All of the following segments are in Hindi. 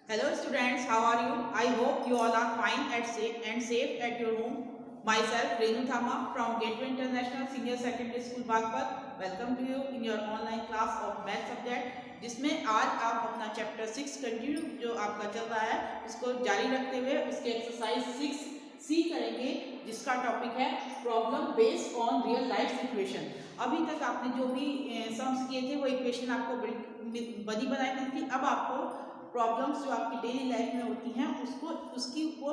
Hello students, how are you? I hope you all are fine and safe at your home. Myself Renu Thama from Gateway International Senior Secondary School Bagpat. Welcome to you in your online class of math subject जिसमें आज आप अपना चैप्टर 6 कंटिन्यू जो आपका चल रहा है उसको जारी रखते हुए उसके एक्सरसाइज 6C करेंगे जिसका टॉपिक है problem based on real life situation. अभी तक आपने जो भी सम्स किए थे वो इक्वेशन आपको बनी बनाई दी थी। अब आपको प्रॉब्लम्स जो आपकी डेली लाइफ में होती हैं उसको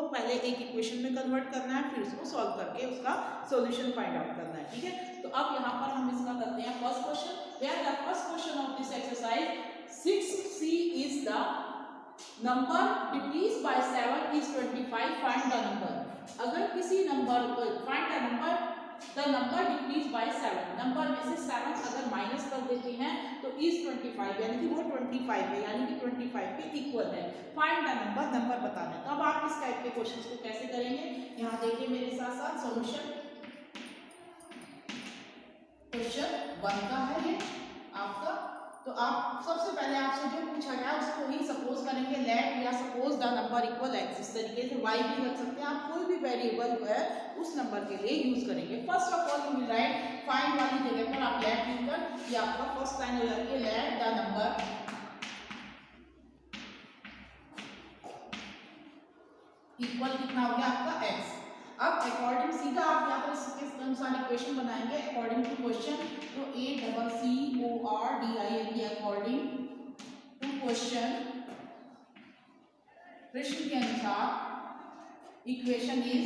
पहले एक इक्वेशन में कन्वर्ट करना है, फिर उसको सॉल्व करके उसका सॉल्यूशन फाइंड आउट करना है। ठीक है, तो अब यहाँ पर हम इसका करते हैं first question. Where the first question of this exercise 6C is the number decreases by 7 is 25, find the number. अगर किसी number find the number decreases by 7, number में से 7 अगर माइनस कर देते हैं तो इज 25, यानी कि वो 25 है, यानी कि 25 के इक्वल है। फाइंड द नंबर बताना है। तो अब आप इस टाइप के क्वेश्चंस को कैसे करेंगे, यहाँ देखिए मेरे साथ साथ सॉल्यूशन। क्वेश्चन 1 का है ये आपका। तो आप सबसे पहले आपसे जो पूछा गया उसको ही सपोज करेंगे, लेट या suppose the number equal x. इस तरीके से वाई भी रख सकते हैं आप, कोई भी वेरिएबल जो है उस नंबर के लिए यूज करेंगे। First of all you will right find वाली जगह पर आप लेट यूज कर, ये आपका फर्स्ट लाइन हो जाती है, लेट द नंबर इक्वल कितना हो गया आपका एक्स। अब अकॉर्डिंग सीधा आप यहाँ पर इसके अनुसार इक्वेशन बनाएंगे अकॉर्डिंग टू क्वेश्चन। तो ACCORDING अकॉर्डिंग टू क्वेश्चन, प्रश्न के अनुसार इक्वेशन इज,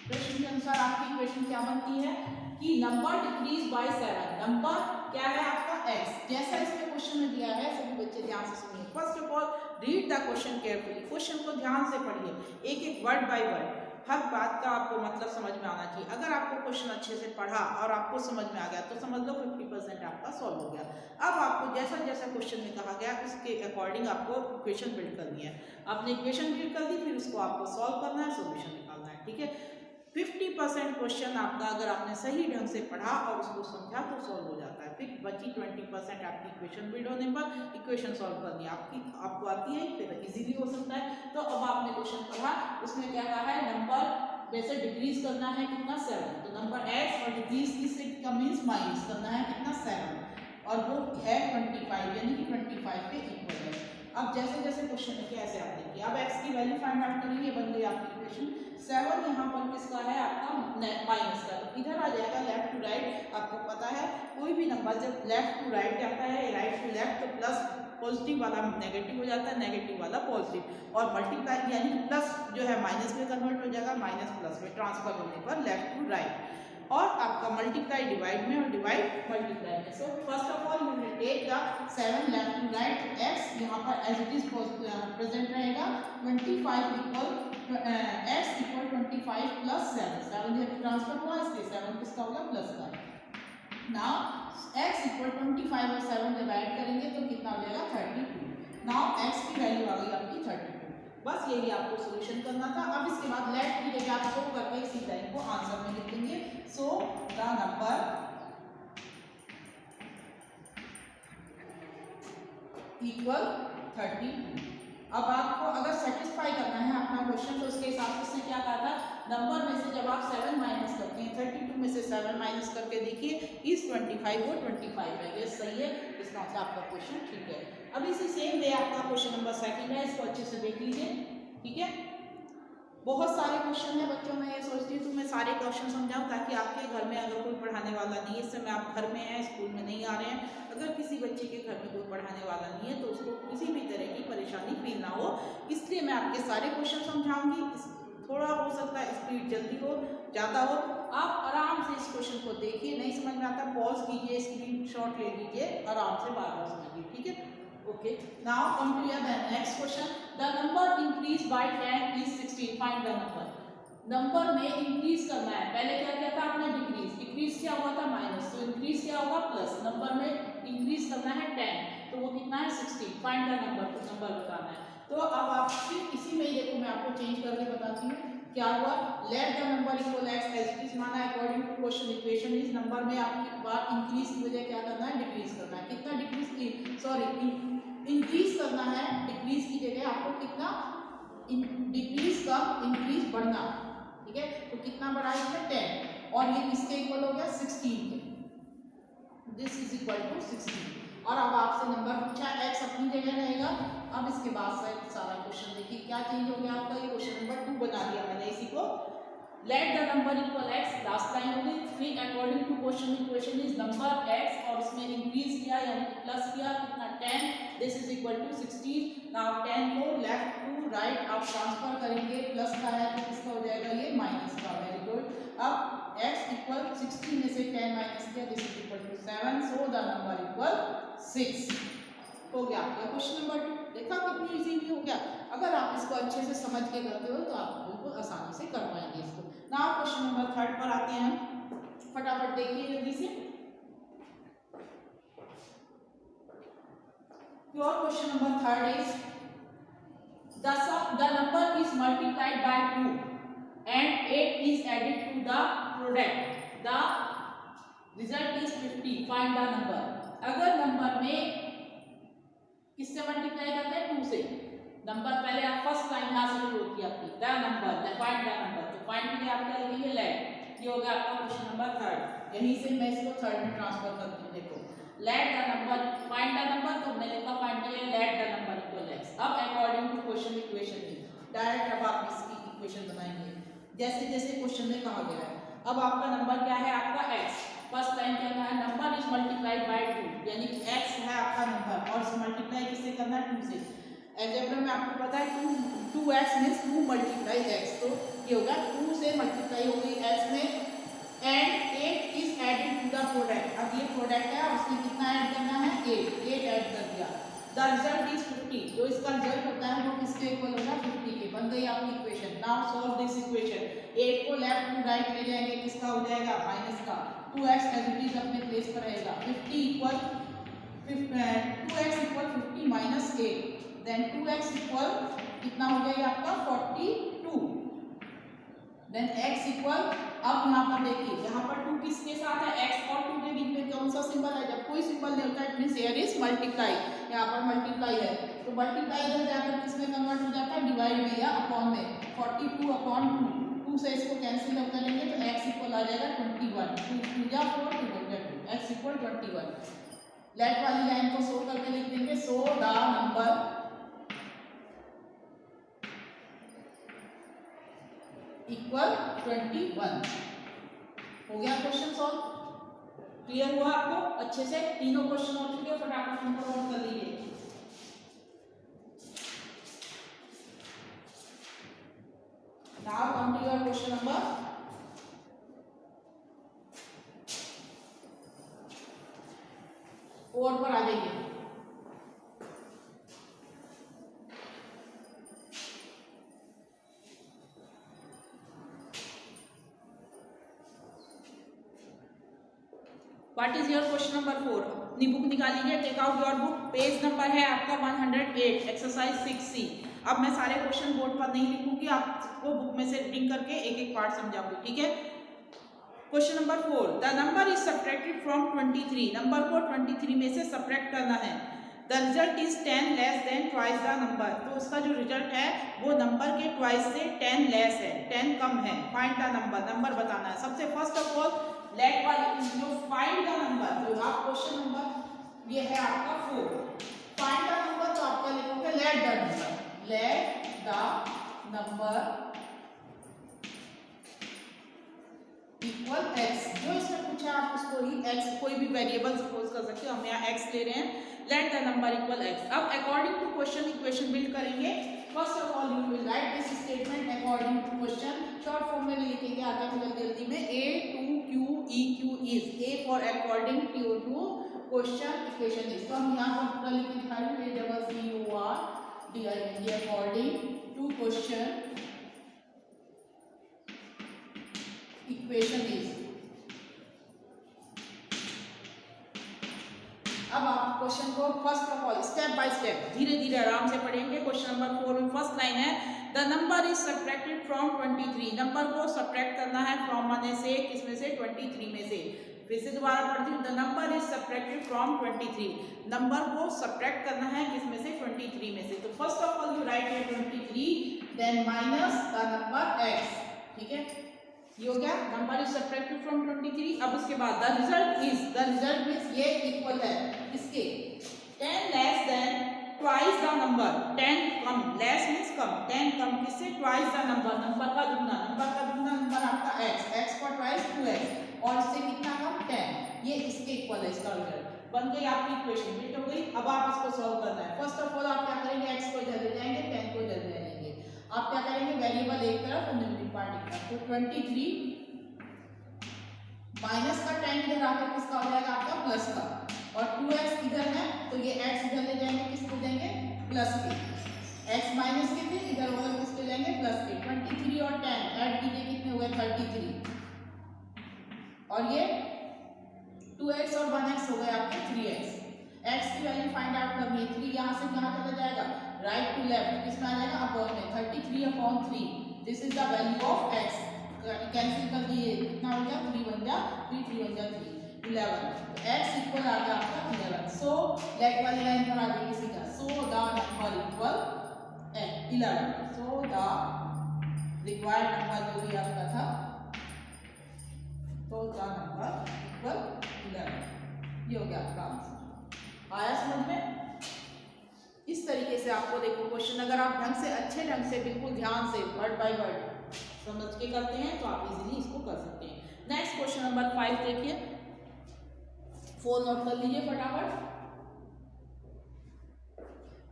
प्रश्न के अनुसार आपकी इक्वेशन क्या बनती है कि नंबर डिक्रीज बाय 7, नंबर क्या है आपका एक्स। जैसा इसमें क्वेश्चन में दिया है, सभी बच्चे ध्यान से सुनिए। First of all read the question carefully, question को ध्यान से पढ़िए, एक एक वर्ड बाय वर्ड, हर बात का आपको मतलब समझ में आना चाहिए। अगर आपको क्वेश्चन अच्छे से पढ़ा और आपको समझ में आ गया तो समझ लो 50% आपका सॉल्व हो गया। अब आपको जैसा जैसा क्वेश्चन में कहा गया उसके अकॉर्डिंग आपको इक्वेशन बिल्ड करनी है। आपने इक्वेशन बिल्ड कर दी, फिर उसको आपको सॉल्व करना है, सोल्यूशन निकालना है। ठीक है, 50% क्वेश्चन आपका अगर आपने सही ढंग से पढ़ा और उसको समझा तो सॉल्व हो जाता है। फिर बची 20% आपकी इक्वेशन बिल्ड होने पर इक्वेशन सॉल्व करनी आपको आती है, फिर इजीली हो सकता है। तो अब आपने क्वेश्चन पढ़ा, उसमें क्या कहा है, नंबर वैसे डिक्रीज करना है कितना 7, तो नंबर एक्स और डिक्रीज किससे का मीन्स माइनस करना है कितना 7, और वो है 25, यानी कि 25 के इक्वल है। अब जैसे जैसे क्वेश्चन है कैसे आप देखिए, अब x की वैल्यू फाइंड आउट करेंगे, बन गई आपकी इक्वेशन। 7 यहाँ पर किसका है आपका माइनस का, तो इधर आ जाएगा लेफ्ट टू राइट। आपको पता है कोई भी नंबर जब लेफ्ट टू राइट जाता है, राइट टू लेफ्ट, तो प्लस पॉजिटिव वाला नेगेटिव हो जाता है, नेगेटिव वाला पॉजिटिव, और मल्टीप्लाई यानी कि प्लस जो है माइनस में कन्वर्ट हो जाएगा, माइनस प्लस में ट्रांसफर होने पर लेफ्ट टू राइट, और आपका मल्टीप्लाई डिवाइड में और डिवाइड मल्टीप्लाई में। So first of all you will take the 7 left to right, x यहाँ पर एज इट इज प्रेजेंट रहेगा, 25 इक्वल x इक्वल 25 प्लस 7 जब ट्रांसफर हुआ इसलिए 7 किसका होगा प्लस का। नाउ x इक्वल 25 और 7 डिवाइड करेंगे तो कितना हो जाएगा 32। नाउ x की वैल्यू आ गई आपकी 32। बस यही आपको सॉल्यूशन करना था। अब इसके बाद लेट की जगह आप शो करके इसी लाइन को आंसर में लिख देंगे। सो द नंबर इक्वल 32। अब आपको अगर सेटिस्फाई करना है अपना क्वेश्चन तो उसके हिसाब से उसने क्या कहा था, नंबर में से जब आप 7 माइनस करते हैं, 32 में से 7 माइनस करके देखिए इस 25 वो 25 है, ये सही है, इसका मतलब आपका क्वेश्चन ठीक है। अब इसी सेम वे आपका क्वेश्चन नंबर 2 है, इसको अच्छे से देख लीजिए। ठीक है, बहुत सारे क्वेश्चन है बच्चों, मैं ये सोचती हूँ मैं सारे क्वेश्चन समझाऊँ ताकि आपके घर में अगर कोई पढ़ाने वाला नहीं है, इस समय आप घर में हैं, स्कूल में नहीं आ रहे हैं, अगर किसी बच्चे के घर में कोई पढ़ाने वाला नहीं है तो उसको किसी भी तरह की परेशानी फील ना हो, इसलिए मैं आपके सारे क्वेश्चन समझाऊंगी। थोड़ा हो सकता है स्पीड जल्दी हो ज़्यादा हो, आप आराम से इस क्वेश्चन को देखिए, नहीं समझ में आता पॉज कीजिए, स्क्रीन शॉट ले लीजिए, आराम से बार बार समझिए। ठीक है, okay, now come to your next question. The number increased by 10 is 16, find the number। Number में इंक्रीज करना है, पहले क्या किया था आपने डिक्रीज, डिक्रीज क्या हुआ था माइनस, तो इंक्रीज क्या होगा प्लस, नंबर में इंक्रीज करना है 10 तो वो कितना है 16, फाइंड द नंबर, नंबर बताना है। तो अब आप फिर इसी में ही देखो मैं आपको चेंज करके बताती हूँ क्या हुआ, let the number equal x as it is माना according to question equation is, number में आपकी बार इंक्रीज की वजह क्या करना है डिक्रीज करना है, कितना डिक्रीज की सॉरी इंक्रीज करना है, डिक्रीज की जगह आपको कितना डिक्रीज का इंक्रीज बढ़ना, ठीक है। तो कितना बढ़ा इसमें 10 और ये किसके इक्वल हो गया 16 के, दिस इज इक्वल टू 16। और अब आपसे नंबर पूछा x अपनी जगह रहेगा। अब इसके बाद से सारा क्वेश्चन देखिए क्या चेंज हो गया आपका, ये क्वेश्चन नंबर 2 बना दिया मैंने इसी को। Let the number equal x, last line होगी 3 according to question equation is number x और उसमें इंक्रीज किया यानी कि प्लस किया कितना 10, this is equal to 16। Now 10 को लेफ्ट टू राइट आप ट्रांसफर करेंगे, प्लस का है तो किसका हो जाएगा ये माइनस का, वेरी गुड। अब x इक्वल 16 में से 10 माइनस किया, this is equal to 7, so the number equal 6 हो गया आपका क्वेश्चन नंबर 2। देखा कितनी इजीली हो गया। अगर आप इसको अच्छे से समझ के करते हो तो आप बिल्कुल आसानी से कर पाएंगे इसको। नाउ क्वेश्चन नंबर 3 पर आते हैं हम, फटाफट देखिए जल्दी से। Your question number 3 is the number is multiplied by 2 and 8 is added to the product, the result is 50, find the number। अगर नंबर में किससे मल्टीप्लाई करते हैं 2 से, नंबर पहले आप फर्स्ट लाइन यहां से शुरू होती है आपकी the number, find the number, तो फाइंड के लिए आप क्या लिखेंगे लेट, ये हो गया आपका क्वेश्चन नंबर 3। यहीं से मैं इसको 3 में ट्रांसफर करती हूं, देखो let the number find the number, तो हमने लिखा फाइंड किया let the number equal x। अब according to question equation direct अब आप इसकी इक्वेशन बनाएंगे जैसे जैसे क्वेश्चन में कहा गया है। अब आपका नंबर क्या है आपका x, फर्स्ट लाइन क्या है नंबर इज मल्टीप्लाइड बाय 2 यानी कि x है आपका नंबर और इसे मल्टीप्लाई किससे करना है 2 से। अलजेब्रा में आपको पता है 2x मींस 2 मल्टीप्लाई x, तो ये होगा 2 से मल्टीप्लाई हो गई x में and 8 is added to the product. अब ये प्रोडक्ट है उसमें कितना ऐड करना है 8 ऐड कर दिया, द रिजल्ट इज 50, जो इसका रिजल्ट होता है वो किसके इक्वल होगा 50 के। बन गई आपकी equation. Now solve this equation, 8 को लेफ्ट टू राइट ले जाएंगे, किसका हो जाएगा माइनस का, 2x एज इट इज अपने प्लेस पर रहेगा, 50 equal 2x equal 50 minus 8, then 2x equal कितना हो गया आपका 42, देन x इक्वल, अब यहाँ पर देखिए यहाँ पर 2 किसके साथ है x और 2 के बीच में कौन सा सिंबल है, जब कोई सिंबल नहीं होता it means here is multiply, यहाँ पर मल्टीप्लाई है तो मल्टीप्लाई इधर जाकर किसमें कन्वर्ट हो जाता है डिवाइड में या अपॉन में, 42 अपॉन 2 से इसको कैंसिल आउट करेंगे तो x इक्वल आ जाएगा 21, 2 या 4 2 x इक्वल 21। लेट वाली लाइन को सो करके लिख देंगे, सो द नंबर इक्वल 21। हो गया क्वेश्चन सॉल्व, क्लियर हुआ आपको अच्छे से, तीनों क्वेश्चन हो चुके, फटाफट नंबर नोट कर लीजिए। Now come to your question number 4 पर आ जाइए। What is your question number 4, अपनी बुक निकाल लीजिए, take out your book, page number है आपका 108, एक्सरसाइज 6C। अब मैं सारे क्वेश्चन बोर्ड पर नहीं लिखूंगी, आपको बुक में से रीडिंग करके एक एक पार्ट समझाऊंगी, ठीक है। Question number 4, the number is subtracted from 23, number को 23 में से सब्ट्रैक्ट करना है, the result is 10 less than twice the number, तो उसका जो रिजल्ट है वो नंबर के ट्वाइस से 10 लेस है, 10 कम है, फाइंड द नंबर, नंबर बताना है। सबसे फर्स्ट ऑफ ऑल लेट वाली जो फाइंड द नंबर, जो आप क्वेश्चन नंबर ये है आपका 4, फाइंड द नंबर, तो आप क्या लिखोगे late the number, late the number equal x, जो इसमें पूछा आप उसको ही x, कोई भी वेरिएबल सपोज कर सकते हो, हम यहाँ x ले रहे हैं, let the number equal x। अब according to question equation build करेंगे। First of all you will write this statement according to question, short form में लिखेंगे आगे जल्दी में, a to q eq is, a for according to question equation is, तो हम यहाँ पर पूरा लिख के दिखा रहे हैं, a according to question equation is. अब आप क्वेश्चन को first of all step by step धीरे धीरे आराम से पढ़ेंगे। क्वेश्चन नंबर 4 में फर्स्ट लाइन है, the number is subtracted from 23, number को सब्ट्रैक्ट करना है फ्रॉम माने से, किसमें से 23 में से, फिर से दोबारा पढ़ती हूँ, the number is subtracted from 23, number को सब्ट्रैक्ट करना है किसमें से, 23 में से। तो first of all you write है 23, then minus the number x, ठीक है, ये हो गया, नंबर इज सब्ट्रैक्टेड फ्रॉम 23। अब उसके बाद द रिजल्ट मींस ये इक्वल है किसके, 10 less than twice the number, 10 come, less means कम, 10 कम किससे, ट्वाइस द नंबर, नंबर का दुगना, नंबर आपका x का ट्वाइस 2x, और इससे कितना कम 10, ये इसके इक्वल है, इसका रिजल्ट बन गई आपकी इक्वेशन, फिट हो गई। अब आप इसको सॉल्व करना है। फर्स्ट ऑफ ऑल आप क्या करेंगे, x को इधर ले जाएंगे, 10 को इधर ले जाएंगे, आप क्या करेंगे, वेरिएबल एक तरफ और न्यूमरिक पार्ट एक तरफ, तो 23 माइनस का 10 इधर आकर किसका हो जाएगा आपका, प्लस का, और 2x इधर है तो ये x इधर ले जाएंगे, किसको देंगे, प्लस के, x माइनस के थे इधर होगा किसको जाएंगे, प्लस के, 23 और 10 ऐड कीजिए कितने हुए, 33, और ये 2x और 1x हो गए आपके 3x, x की वैल्यू फाइंड आउट करनी है, 3 यहाँ से कहाँ चला जाएगा, राइट टू लेफ्ट, किसमें आ जाएगा, अपॉन में, 33/3, this is the value of x, cancel कर दिए, कितना हो गया, 3 बन गया 3, 3 बन गया 3, 11, तो x इक्वल आ गया आपका 11। सो लेट वाली लाइन पर आ जाएगी सीधा, सो the number equal 11, so the required number जो भी आपका था, तो द नंबर इक्वल 11, ये हो गया आपका आंसर। आया समझ में? इस तरीके से आपको देखो क्वेश्चन अगर आप ढंग से, अच्छे ढंग से, बिल्कुल ध्यान से वर्ड बाय वर्ड समझ के करते हैं तो आप इजीली इसको कर सकते हैं। नेक्स्ट क्वेश्चन नंबर 5 देखिए, 4 नोट कर लीजिए फटाफट।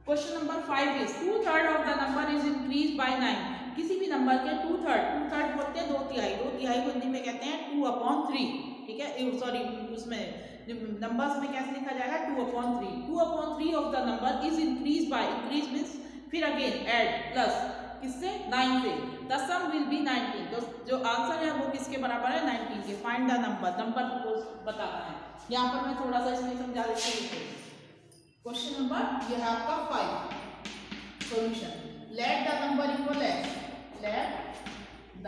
Question number 5 is 2/3 of the number is increase by 9, किसी भी नंबर के 2/3 बोलते हैं 2/3, 2/3 को हिंदी में कहते हैं 2/3, ठीक है, सॉरी उसमें नंबर्स में कैसे लिखा जाएगा, 2/3, 2/3 of the number is increase by, increase means फिर अगेन ऐड प्लस किससे, 9 से, द सम विल बी 19, तो जो आंसर है वो किसके बराबर है, 19 के। फाइंड द नंबर, नंबर को बताना है। यहाँ पर मैं थोड़ा सा इसमें समझा देती हूँ। क्वेश्चन नंबर ये है आपका 5, solution, let the number equal x, let the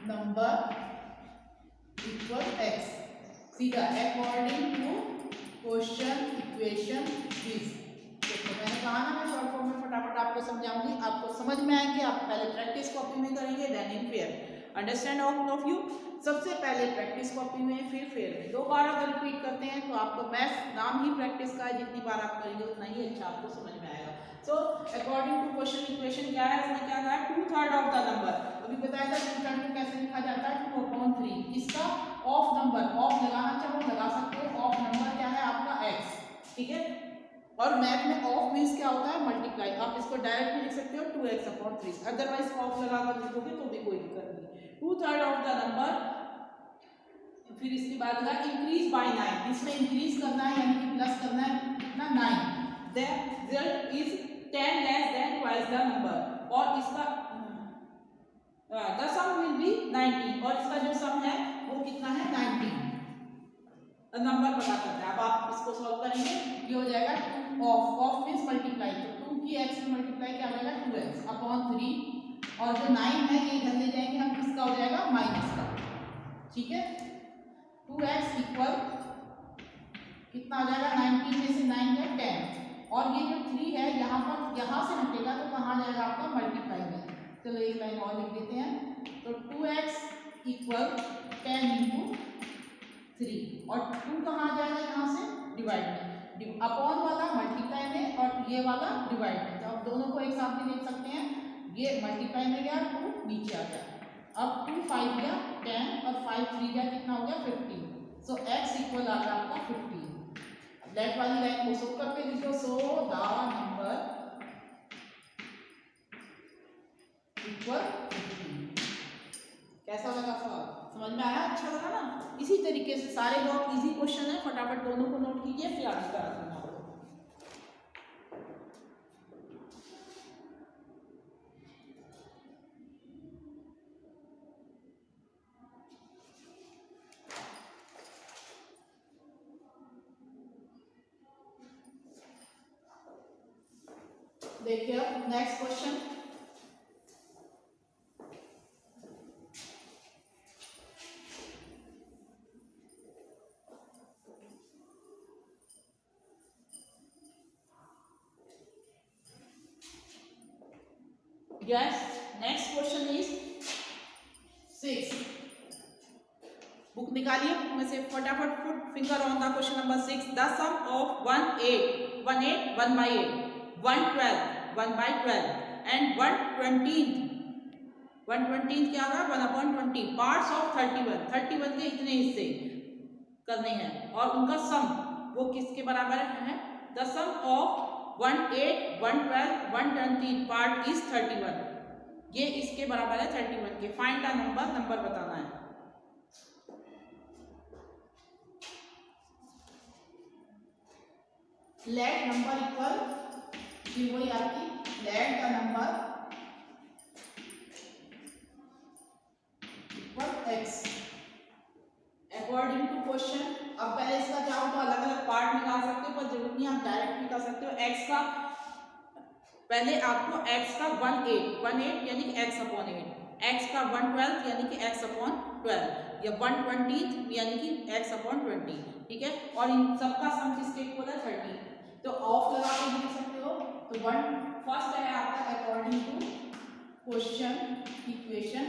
number equal x, सीधा according to question equation is, तो मैंने कहा ना मैं शॉर्ट फॉर्म में फटाफट आपको समझाऊंगी, आपको समझ में आएंगे, आप पहले प्रैक्टिस कॉपी में करेंगे then in fair, understand all of you, सबसे पहले प्रैक्टिस कॉपी में फिर फेयर में, 2 बार अगर रिपीट करते हैं तो आपको मैथ नाम ही प्रैक्टिस का है, जितनी बार आप करेंगे उतना ही अच्छा आपको समझ में आएगा। So according to question equation क्या है, इसमें क्या कहा है, 2/3 ऑफ द नंबर, अभी बताया था 2/3 को कैसे लिखा जाता है, 2/3, किसका, ऑफ नंबर, ऑफ लगाना चाहो लगा सकते हो, ऑफ नंबर क्या है आपका x, ठीक है, और मैथ में ऑफ मींस क्या होता है, मल्टीप्लाई, आप इसको डायरेक्ट भी लिख सकते हो 2x/3, अदरवाइज ऑफ लगाकर लिखोगे तो भी कोई दिक्कत नहीं। 2/3 ऑफ द नंबर, फिर इसके बाद लगा इंक्रीज बाय 9, इसमें इंक्रीज करना है यानी कि प्लस करना है कितना, 9, the result is 10 less than twice the number, और इसका द सम विल बी 19, और इसका जो सम है वो कितना है, 19, नंबर पता करना है। अब आप इसको सॉल्व करेंगे, ये हो जाएगा 2 ऑफ मींस मल्टीप्लाई, तो 2 की x में मल्टीप्लाई क्या हो जाएगा, 2x/3, और जो 9 है ये इधर ले जाएंगे हम, किसका हो जाएगा, माइनस का, ठीक है, 2x इक्वल कितना हो जाएगा, 19 में से 9 है 10, और ये जो 3 है यहाँ पर, यहाँ से हटेगा तो कहाँ जाएगा आपका, मल्टीप्लाई में, चलो एक लाइन और लिख देते हैं, तो 2x इक्वल 10 × 3, और 2 कहाँ आ जाएगा, यहाँ से डिवाइड में, अपॉन वाला मल्टीप्लाई में और ये वाला डिवाइड में, तो आप दोनों को एक साथ भी लिख सकते हैं, ये मल्टीप्लाई में गया, 2 नीचे आ गया, अब 2 5 गया 10 और 5 3 गया, कितना हो गया 15, सो x इक्वल आ गया आपका 15। लेट वाली लाइन को सोल्व करके लिखो, सो द नंबर इक्वल 15। कैसा लगा सवाल, समझ में आया, अच्छा लगा ना? इसी तरीके से सारे बहुत इजी क्वेश्चन है, फटाफट दोनों को नोट कीजिए फिर आगे का करना होगा। देखिए अब next question, Yes. Next question is 6. Book निकालिए, बुक में से फटाफट put finger on the question number 6. The sum of 1 8 1 8 1 by 8 1 12 1 by 12 and 1/20 क्या होगा 1/20 पार्ट्स ऑफ 31 के इतने हिस्से करने हैं और उनका सम वो किसके बराबर है. The sum of 1 8 1 12 120 part is 31. ये इसके बराबर है 31 के. फाइंड द नंबर बताना है. लेट नंबर इक्वल ये वही आपकी let the number equal x according to question. अब पहले इसका क्या होगा, अलग अलग पार्ट निकाल सकते हो पर जरूरत नहीं, आप डायरेक्ट निकाल सकते हो. x का पहले आपको x का 1 8 यानी कि x/8, x का 1/12 यानी कि x/12 या 1/20 यानी कि x/20. ठीक है. और इन सबका सम किसके इक्वल है 30. तो ऑफ लगा के लिख सकते हो. तो फर्स्ट है आपका according to question equation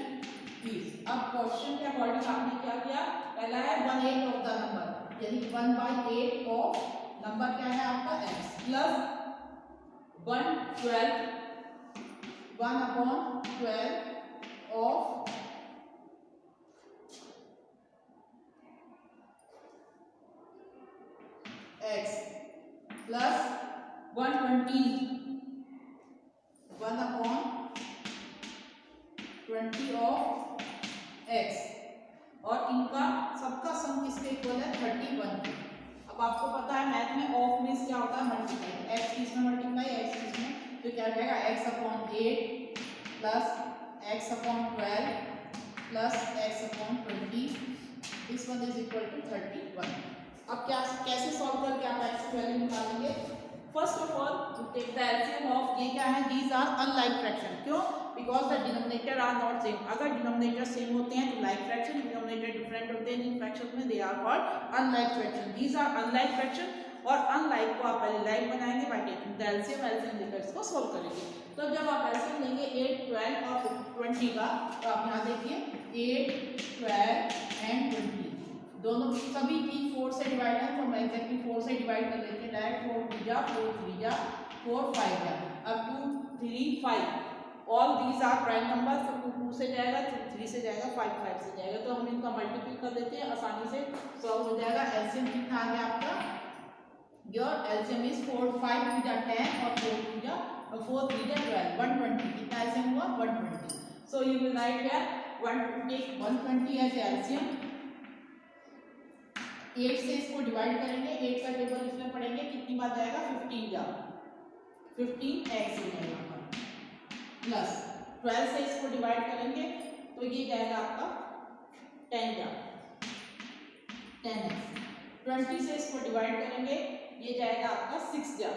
is. अब क्वेश्चन के अकॉर्डिंग आपने क्या किया, पहला है 1/8 ऑफ द नंबर यानी 1/8 ऑफ नंबर क्या है आपका x plus 1/12 of x plus 1/20 of x और इनका सबका सम किसके इक्वल है 31. अब आपको पता है मैथ में ऑफ मींस क्या होता है मल्टीप्लाई. x इसमें मल्टीप्लाई x इसमें, तो क्या जाएगा x/8 plus x/12 plus x/20. This one is equal to 31. अब क्या कैसे सॉल्व करके आप x की वैल्यू निकालेंगे. First of all take the LCM of ये क्या है, दीज आर अनलाइक फ्रैक्शन. क्यों, because the denominator are not same. अगर डिनोमिनेटर सेम होते हैं तो लाइक फ्रैक्शन, डिनोमिनेटर डिफरेंट होते हैं इन फ्रैक्शन में they are called unlike fraction. These are unlike fraction. और अनलाइक को आप पहले लाइक बनाएंगे बाय टेकिंग द एलसीएम लेकर इसको सॉल्व करेंगे. तो जब आप एलसीएम लेंगे 8 12 और 20 का, तो आप यहाँ देखिए 8 12 एंड 20 दोनों सभी की 4 से डिवाइड है, तो हम एग्जैक्टली 4 से डिवाइड कर लेते हैं डायरेक्ट. 4 2 जा 4 3 जा 4 5 जा. अब 2 3 5 all these are prime number. तो 2 2 से जाएगा, 3 से जाएगा, 5 5 से जाएगा. तो हम इनका मल्टीप्लाई कर देते हैं, आसानी से सॉल्व हो जाएगा. एलसीएम कितना आ गया आपका, योर एलसीएम इज 4 5 3 जा 10 और 4 3 जा 12 120. कितना एलसीएम हुआ 120. So you will write here 120 as LCM. 8 से इसको डिवाइड करेंगे, 8 का टेबल इसमें पढ़ेंगे, कितनी बार जाएगा 15 जा 15x हो जाएगा. प्लस 12 से इसको डिवाइड करेंगे तो ये जाएगा आपका 10 जा 10x. 20 से इसको डिवाइड करेंगे ये जाएगा आपका 6 जा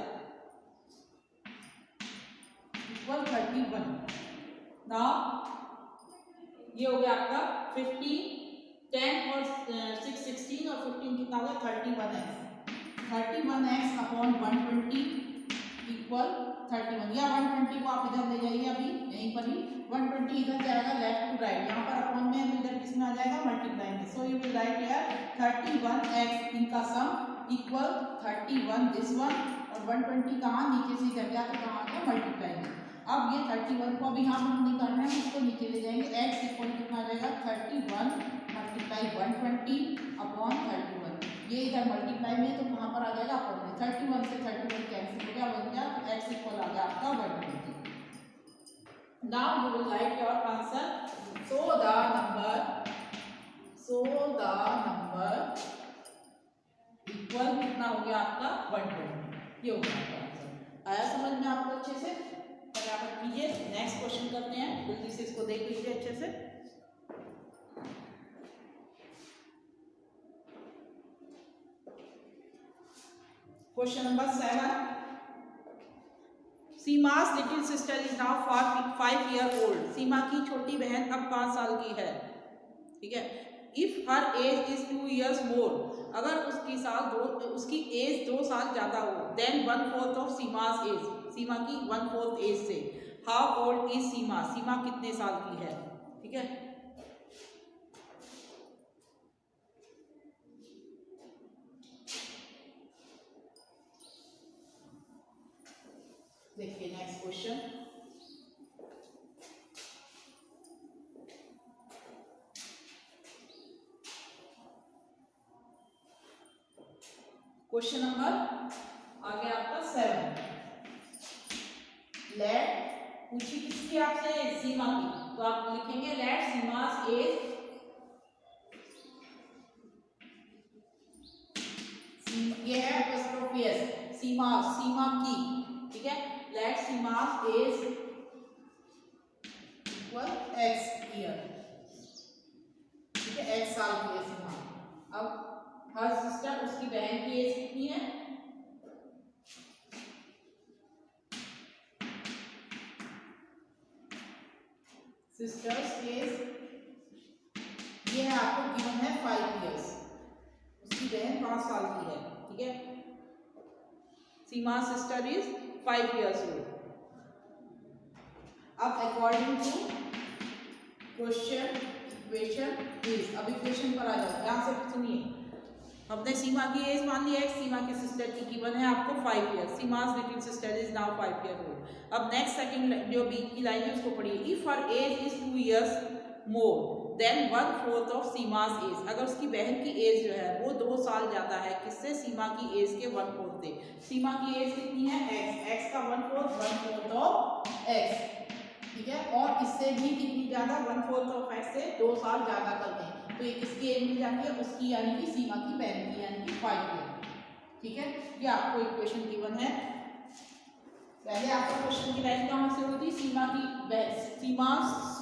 इक्वल 31. नाउ ये हो गया आपका 15 10 और 6 16 और 15 कितना हो गया 31x अपॉन 120 इक्वल 31. या 120 को आप इधर ले जाइए, अभी यहीं पर ही 120 इधर जाएगा लेफ्ट टू राइट, यहाँ पर अपॉन में इधर किसमें आ जाएगा मल्टीप्लाई में. सो you will write here 31x इनका सम इक्वल 31 दिस वन और 120 कहाँ नीचे से इधर गया तो कहाँ आ गया मल्टीप्लाई में. अब ये 31 को अभी हम निकालना है, उसको नीचे ले जाएंगे. x इक्वल कितना आ जाएगा 31 मल्टीप्लाई 120 अपॉन 31. ये इधर मल्टीप्लाई में तो कहाँ पर आ जाएगा अपॉन में. 31 से 31 कैंसिल हो गया, बन गया तो x इक्वल आ गया आपका 120. Now you will right your answer. So the number equal कितना हो गया आपका 120. ये हो गया आपका आंसर. आया समझ में आपको अच्छे से. फटाफट कीजिए. नेक्स्ट क्वेश्चन करते हैं, जल्दी से इसको देख लीजिए अच्छे से. Question number 7. सीमा's little sister is now 5 years old. Seema की छोटी बहन अब 5 साल की है. ठीक है. If her age is 2 years more, अगर उसकी एज 2 साल ज्यादा हो, देन 1/4 ऑफ सीमा's एज, सीमा की 1/4 एज से हाउ ओल्ड इज सीमा, सीमा कितने साल की है, ठीक है। देखिए नेक्स्ट क्वेश्चन, क्वेश्चन नंबर आ गया आपका 7। लेट, पूछी किसकी आपसे, सीमा की, तो आप लिखेंगे लेट सीमास एज, ये है एपोस्ट्रोफी एस, सीमा, सीमा की, ठीक है। Let Seema's age equal x year, ठीक है, एक्स साल की है सीमा। अब हर सिस्टर, उसकी बहन की एज कितनी है, सिस्टर्स एज, ये है आपको गिवन है 5 इयर्स, उसकी बहन 5 साल की है, ठीक है। Seema sister is 5 years old. अब according to question equation is, अब इक्वेशन पर आ जाओ, ध्यान से सुनिए। हमने सीमा की एज मान ली है, सीमा की सिस्टर की गिवन है आपको 5 years, Seema's little sister is now 5 year old. अब नेक्स्ट सेकंड जो बी की लाइन है उसको पढ़िए, if her age is 2 years more than 1/4 of Seema's age, अगर उसकी बहन की एज जो है वो 2 साल ज्यादा है किससे, सीमा की एज के 1/4 से। सीमा की एज कितनी है, x, x का 1/4 ऑफ x, ठीक है, और इससे भी कितनी ज्यादा, 1/4 ऑफ x से 2 साल ज्यादा कर दें तो ये किसकी एज मिल जाती है, उसकी, यानी कि सीमा की बहन की, यानी कि 5 ईयर, ठीक है। ये आपको इक्वेशन गिवन है। पहले आपका क्वेश्चन की लाइन कहाँ से होती, सीमा की, सीमा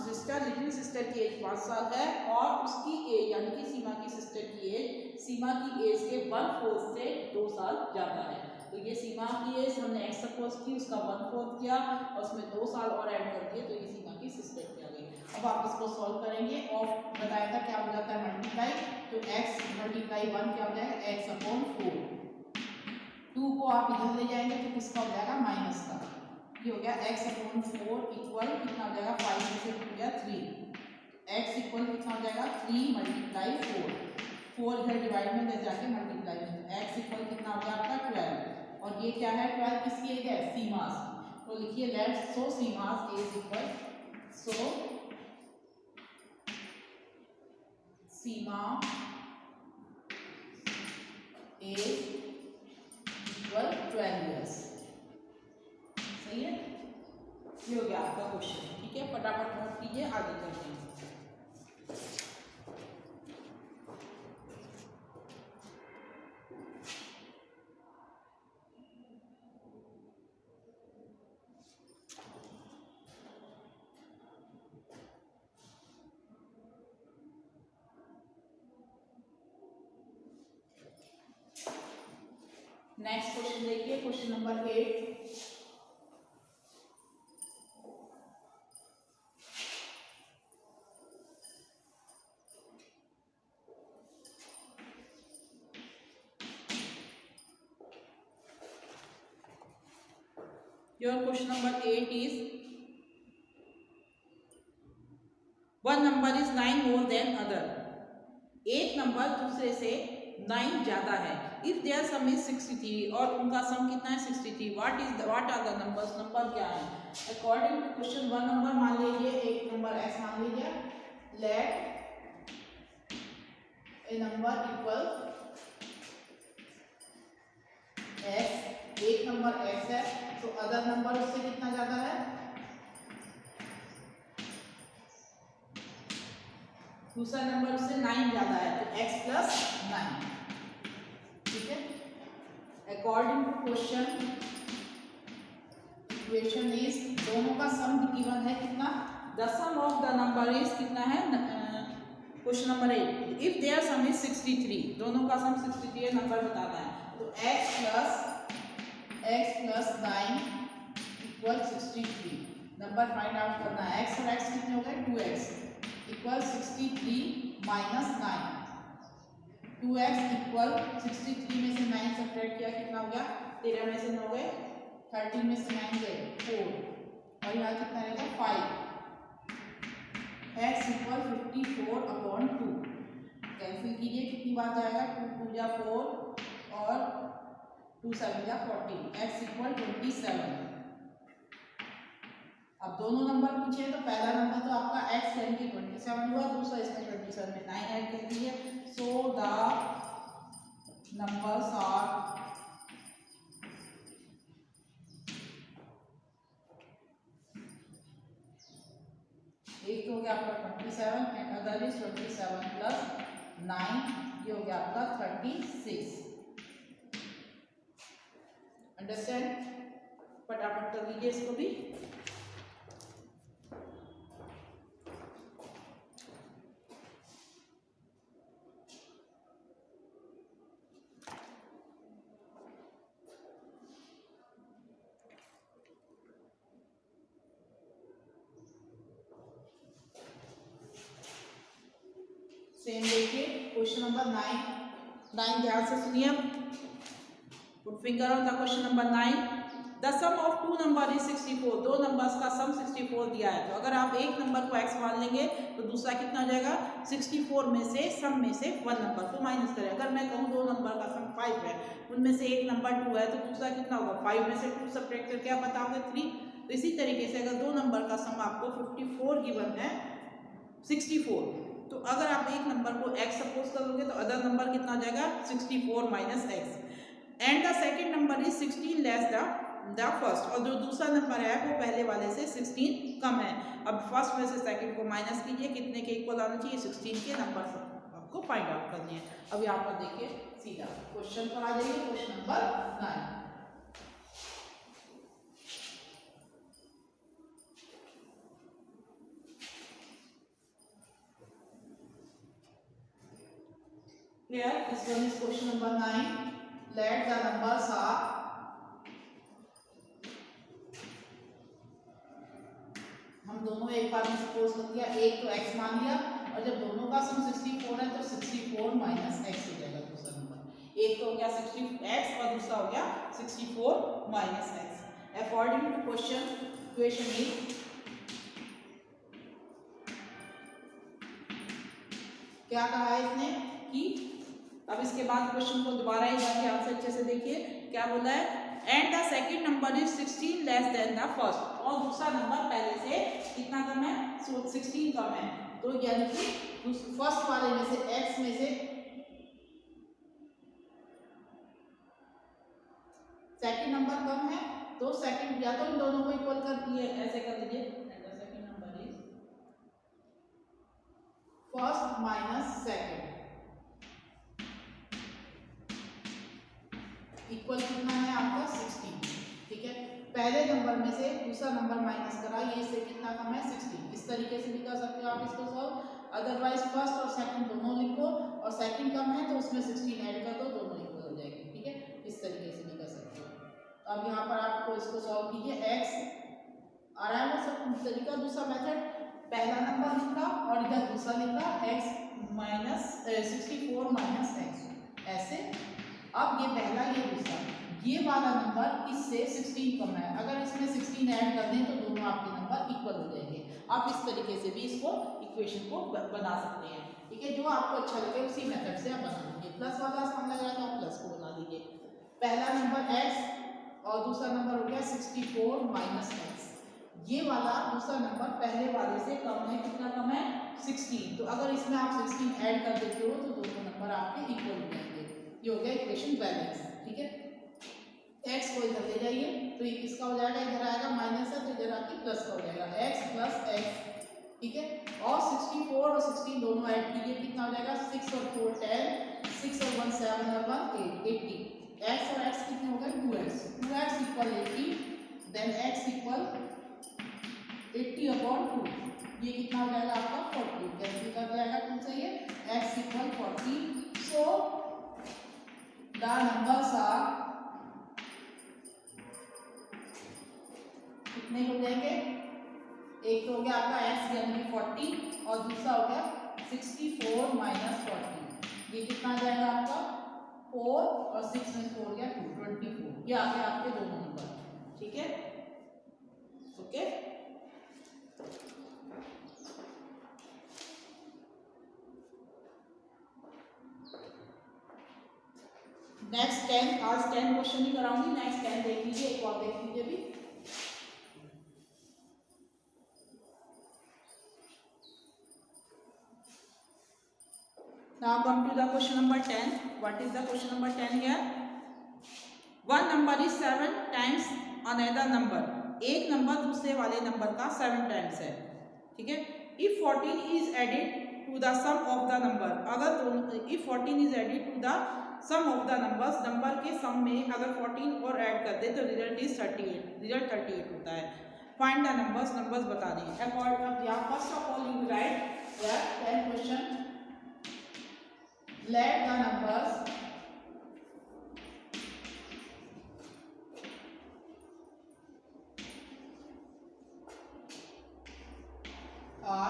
सिस्टर लिटिल सिस्टर की एज 5 साल है और उसकी एज यानी कि सीमा की सिस्टर की एज सीमा की एज के 1/4 से 2 साल ज्यादा है। तो ये सीमा की एज हमने एक्स सपोज की, उसका 1/4 किया और उसमें 2 साल और ऐड कर दिए, तो ये सीमा की सिस्टर की आ गई। अब आप इसको सॉल्व करेंगे और बताया था क्या हो जाता है मल्टीप्लाई, तो x मल्टीप्लाई 1 क्या हो जाएगा, x/4, 2 को आप इधर ले जाएंगे तो किसका हो जाएगा, माइनस का, ये हो गया x/4 इक्वल कितना हो जाएगा, 5 में से हो गया 3, x इक्वल कितना हो जाएगा 3 मल्टीप्लाई 4, 4 इधर डिवाइड में इधर जाके मल्टीप्लाई में, तो x इक्वल कितना हो गया आपका 12, और ये क्या है 12 किसकी एज है, सीमास, तो लिखिए let's so Seema's age equal, so Seema age equal 12 years, सही है। ये हो गया आपका क्वेश्चन, ठीक है, फटाफट नोट कीजिए, आगे करते हैं। नेक्स्ट क्वेश्चन देखिए, question number 8। Your question number 8 is, one number is 9 more than other, एक नंबर दूसरे से 9 ज्यादा है, इफ देयर सम इज 63 और उनका सम कितना है 63, what are the numbers, number क्या है। According to question, one number मान लीजिए, एक नंबर x मान लीजिए, let a number equal x, एक नंबर x है तो अदर नंबर उससे कितना ज्यादा है, दूसरा नंबर उससे 9 ज्यादा है, तो x प्लस 9, ठीक है। According to question equation is, दोनों का सम गिवन है कितना, the sum of the number is कितना है, question number 8, if there sum is 63, दोनों का सम 63 नंबर बताना है, तो x plus 9 equal 63, number find out करना है, x और x कितने हो गए 2x equal 63 minus 9, 2x equal 63 में से 9 सब्ट्रैक्ट किया कितना हो गया, 13 में से 9 गए, 13 में से 9 गए 4, और यहाँ कितना रहेगा 5। x इक्वल 54/2 कैंसिल कीजिए, कितनी बार जाएगा 2 2 जा 4 और 2 7 जा 14, x इक्वल 27। अब दोनों नंबर पूछे तो पहला नंबर तो आपका x यानी कि 27 हुआ, दूसरा इसमें 27 में 9 ऐड कर दीजिए। सो द नंबर्स आर एक तो हो गया आपका 27 एंड अदर इज 27 प्लस 9, ये हो गया आपका 36। अंडरस्टैंड? फटाफट कर लीजिए इसको भी। सेम देखिए क्वेश्चन नंबर 9 ध्यान से सुनिए। Put finger on the question number 9। The sum of two number is 64। दो नंबर्स का सम 64 दिया है, तो अगर आप एक नंबर को x मान लेंगे तो दूसरा कितना हो जाएगा 64 में से सम में से 1 नंबर को माइनस करें। अगर मैं कहूँ दो नंबर का सम 5 है, उनमें से एक नंबर 2 है, तो दूसरा कितना होगा 5 में से 2 सब्ट्रैक्ट करके आप बताओगे 3। तो इसी तरीके से अगर दो नंबर का सम आपको 54 गिवन है 64, तो अगर आप एक नंबर को x सपोज करोगे तो अदर नंबर कितना हो जाएगा 64 minus x and the second number is 16 less the first, और जो दूसरा नंबर है वो पहले वाले से 16 कम है। अब फर्स्ट में से सेकंड को माइनस कीजिए, कितने के इक्वल आना चाहिए 16 के नंबर आपको फाइंड आउट करने हैं। अब यहाँ पर देखिए सीधा क्वेश्चन पर आ जाइए, question number 9। Here, this one is question number 9. Let the numbers are हम दोनों एक बार में सपोज कर दिया, एक तो x मान लिया, और जब दोनों का सम 64 है तो 64 माइनस x हो जाएगा दूसरा नंबर। एक तो हो गया 60x और दूसरा हो गया 64 minus x। According to question equation is क्या कहा है इसने कि अब इसके बाद क्वेश्चन को दोबारा एक बार ध्यान से अच्छे से देखिए क्या बोला है। And the second number is 16 less than the first, और दूसरा नंबर पहले से कितना कम है 16 कम है। तो यानी कि फर्स्ट वाले में से x में से सेकंड नंबर कम है, तो सेकंड या तो इन दोनों को इक्वल कर दिए, ऐसे कर दीजिए। And the second number is first minus second equal कितना है आपका 16। ठीक है, पहले नंबर में से दूसरा नंबर माइनस करा, ये से कितना कम है 16। इस तरीके से भी कर सकते हो आप इसको सॉल्व। अदरवाइज फर्स्ट और सेकंड दोनों लिखो, और सेकंड कम है तो उसमें 16 ऐड कर दो, दोनों इक्वल हो जाएंगे। ठीक है, इस तरीके से भी कर सकते हो। अब यहाँ पर आपको इसको सॉल्व कीजिए। x आ रहा है वो सब तरीका, दूसरा मेथड, पहला नंबर लिखा और इधर दूसरा लिखा x माइनस 64 माइनस x ऐसे। अब ये पहला ये दूसरा, ये वाला नंबर इससे 16 कम है, अगर इसमें 16 ऐड कर दें तो दोनों आपके नंबर इक्वल हो जाएंगे। आप इस तरीके से भी इसको इक्वेशन को बना सकते हैं। ठीक है, जो आपको अच्छा लगे उसी मेथड से आप बना लीजिए। प्लस वाला आसान लग रहा है तो आप प्लस को बना लीजिए। पहला नंबर x और दूसरा नंबर हो गया 64 माइनस x। ये वाला दूसरा नंबर पहले वाले से कम है, कितना कम है 16। तो अगर इसमें आप 16 ऐड कर देते हो तो दोनों नंबर आपके इक्वल हो जाएंगे। ये हो गया इक्वेशन बैलेंस। ठीक है, x को इधर ले जाइए तो ये किसका हो जाएगा, इधर आएगा माइनस है तो इधर आके प्लस का हो जाएगा x प्लस x। ठीक है, और 64 और 16 दोनों ऐड कीजिए, कितना हो जाएगा 6 और 4 10, 6 और 1 7 और 1 8 80। x और x कितने हो गए 2x equal 80, then x equal 80/2। ये कितना हो जाएगा आपका 40, कैंसिल कर जाएगा 2 से ये, x equal 40। So the numbers are कितने हो जाएंगे, एक तो हो गया आपका x यानी 40 और दूसरा हो गया 64 माइनस 40। ये कितना आ जाएगा आपका 4 और 6 में 4 गया 2 24। ये आ गया आपके दोनों नंबर। ठीक है, ओके। 10 आज 10 क्वेश्चन ही कराऊंगी, नेक्स्ट 10 देख लीजिए, एक और देख लीजिए भी। Now come to the question number 10. What is the question number 10 here? One number is 7 times another number. एक नंबर दूसरे वाले नंबर का 7 टाइम्स है, ठीक है। If 14 is added to the sum of the number, अगर if 14 is added to the sum of the numbers, number के सम में अगर 14 और ऐड कर दे तो रिजल्ट इज 38, रिजल्ट 38 होता है। फाइंड द नंबर्स, नंबर्स बताने हैं। First of all you right that 10 question, let the numbers और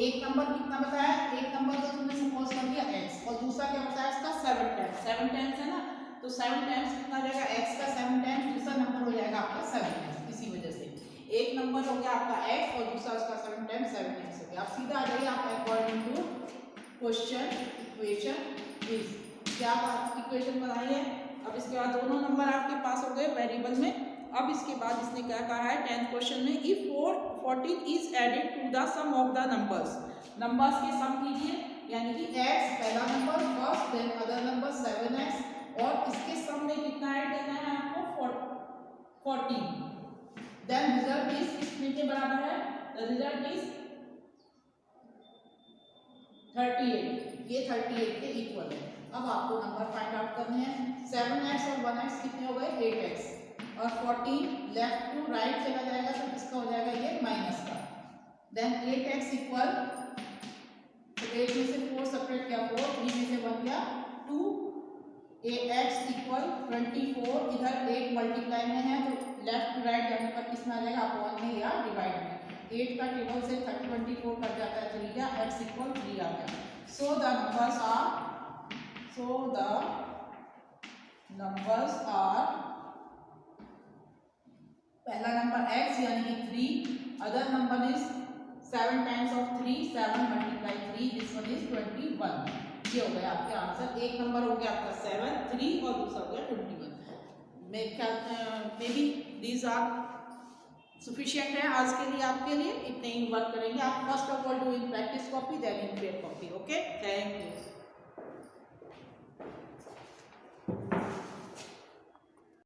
एक नंबर कितना बताया, एक नंबर तो तुमने सपोज कर दिया x और दूसरा क्या बताया इसका 7 टाइम्स है ना, तो 7 टाइम्स कितना हो जाएगा x का 7 टाइम्स, दूसरा नंबर हो जाएगा आपका 7 टाइम्स। इसी वजह से एक नंबर हो गया आपका x और दूसरा उसका 7 टाइम्स हो गया। आप सीधा आ जाइए आप according to question equation is, क्या आप इक्वेशन बनाइए। अब इसके बाद दोनों नंबर आपके पास हो गए वेरिएबल में। अब इसके बाद इसने क्या कहा है 10th क्वेश्चन में, if 14 is added to the sum of the numbers, numbers के सम कीजिए, यानी कि x पहला number first, then other number 7x और इसके सम में कितना ऐड करना है आपको 14, देन रिजल्ट इज कितने के बराबर है, द रिजल्ट इज 38, ये 38 के इक्वल है। अब आपको नंबर फाइंड आउट करने हैं। 7x और 1x कितने हो गए 8x और 14 लेफ्ट टू राइट चला जाएगा तो किसका हो जाएगा ये माइनस का, देन 8x इक्वल, तो 8 में से 4 सेपरेट किया 4, 3 में से 1 गया 2, ax इक्वल 24, इधर 8 मल्टीप्लाई में है तो लेफ्ट टू राइट जाने पर किसमें आ जाएगा अपॉन में या डिवाइड में, 8 का टेबल से 24 कट जाता है 3 का, x इक्वल 3 आ गया। सो द नंबर्स आर पहला नंबर x यानी कि 3, other number is 7 times of 3, 7 multiply 3, this one is 21। ये हो गया आपके आंसर। एक नंबर हो गया आपका 7, 3 और दूसरा हो गया 21। Maybe these are sufficient है आज के लिए, आपके लिए इतने ही वर्क करेंगे आप। First of all do in practice copy, then in paid copy. Okay, thank you.